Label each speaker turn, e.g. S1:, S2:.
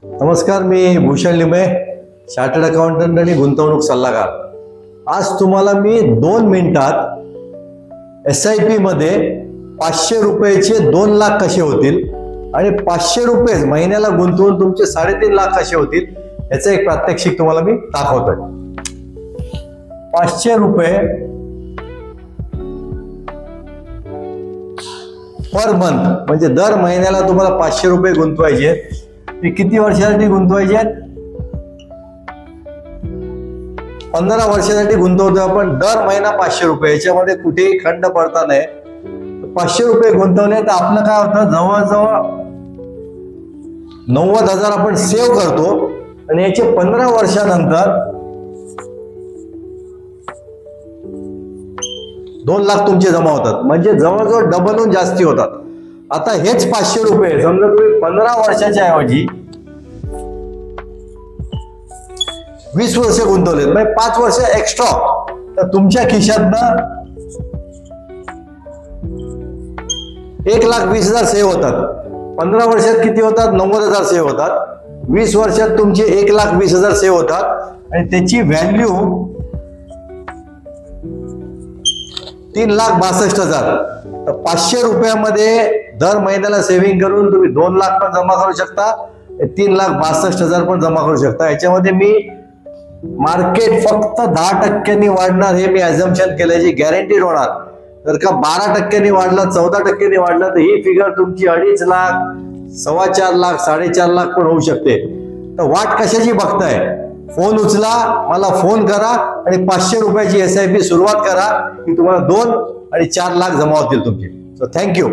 S1: नमस्कार, मी Bhushan Limaye, chartered accountant आणि गुंतवणूक सल्लागार। आज तुम्हाला मी 2 मिनिटात SIP मध्ये 500 रुपयाचे 2 लाख कसे होतील आणि 500 रुपये महिन्याला गुंतवून तुमचे 3.5 लाख कसे होतील याचं एक प्रात्यक्षिक तुम्हाला मी दाखवतोय। 500 रुपये पर मंथ म्हणजे दर महिन्याला तुम्हाला 500 रुपये गुंतवायचे। ते किती वर्षासाठी गुंतवायचे? 15 वर्षासाठी गुंतवतोय आपण। दर महिना 500 रुपये, याच्यामध्ये कुठेही खंड पडता नाही। 500 रुपये गुंतवले तर आपलं काय होतं, जवळजवळ 90,000 आपण सेव्ह करतो आणि याचे 15 वर्षानंतर 2 लाख तुमचे जमा होतात, म्हणजे जवळजवळ डबलहून जास्ती होतात। आता हेच 500 रुपये समजा तुम्ही 15 वर्षाच्या ऐवजी 20 वर्ष गुंतवलेत, म्हणजे 5 वर्ष एक्स्ट्रा, तर तुमच्या खिशातनं 1,20,000 सेव्ह होतात। 15 वर्षात किती होतात? 90,000 सेव्ह होतात। 20 वर्षात तुमचे 1,20,000 सेव्ह होतात आणि त्याची व्हॅल्यू 3,62,000। तर 500 रुपयामध्ये दर महिन्याला सेव्हिंग करून तुम्ही 2 लाख पण जमा करू शकता, 3,62,000 पण जमा करू शकता। याच्यामध्ये मी मार्केट फक्त 10% वाढणार हे मी अझम्पशन केलं, जी गॅरंटीड होणार। जर का 12% वाढला, 14% वाढला, तर ही फिगर तुमची 2.5 लाख, 4.25 लाख, 4.5 लाख पण होऊ शकते। तर वाट कशाची बघताय? फोन उचला, मला फोन करा आणि 500 रुपयाची SIP सुरुवात करा की तुम्हाला 2 आणि 4 लाख जमा होतील तुमचे। So thank you.